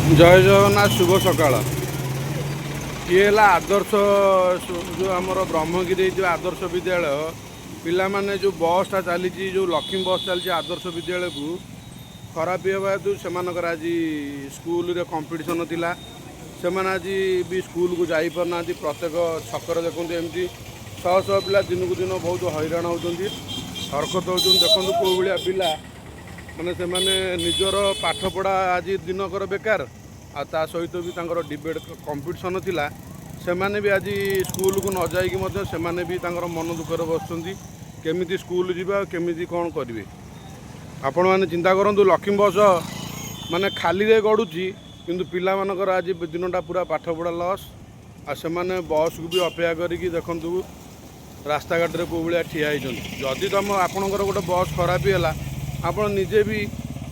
जय जगन्नाथ शुभ सकाळ ये आदर्श जो आमर ब्रह्मगिरी जो आदर्श विद्यालय पिला माने जो बसटा चली जो लक्ष्मी बस चलती आदर्श विद्यालय को खराब होगा हेतु से आज स्कूल रे कंपटीशन थिला से आज भी स्कूल को जाई पारना प्रत्येक छकर देखते एमती शह शह पिला दिन को दिन बहुत हैरान होती हरकत हो देखते कौ भाया पिला माने से माने निजर पाठपढ़ा आज दिनकर बेकार आ सहित भी तांकर डिबेट कंपटीशन थिला से माने भी आज स्कूल को न जाइकी से माने भी तांकर मन दुखर बसुँच केमिति स्कूल जीवा केमिति कौन करेंगे आपण मैंने चिंता करूँ लक्ष्मी बस माने खाली रे गड़ुची किंतु पिला मानकर आज दिनटा पूरा पाठपढ़ा लॉस आ से माने बस को भी अपेक्षा करिकी देखंतु रास्ता घाट रे को भाया ठिया जदि तुम आपणकर गोटे बस खराब है आपण निजे भी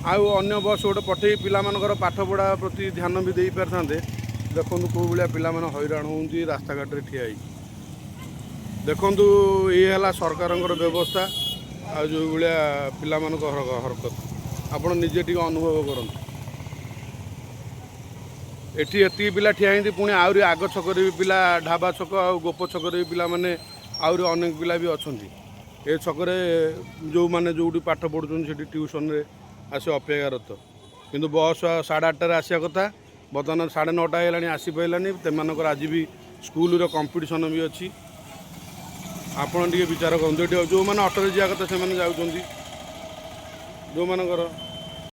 आउ अन्य बस गोटे पठे पिलामानकर पाठपढ़ा प्रति ध्यान भी दे पार देखु कौ भाया पिला हैरान होती रास्ता घाट ठिया देखु ये है सरकार व्यवस्था आ जो भाया पिला हरकत आपण निजे टी अनुभव करूँ एटी एति पिला ठिया पुणी आहरी आग छक भी पिला ढाबा छक आ गोप छक भी पिला माने आहरी अनेक पिला भी अच्छा ए छकरे जो मैंने जो पाठ पढ़ुं से ट्यूशन रे आसे अपेक्षारत किंतु बस 8:30 आसा कथा बर्तमान 9:30 है आसी पारानी तेमानकर आज भी स्कूल रो कंपटीशन भी अच्छी आपण टे विचार करूँ जो मैंने ऑटो जा कथा से जाऊँ जो मानकर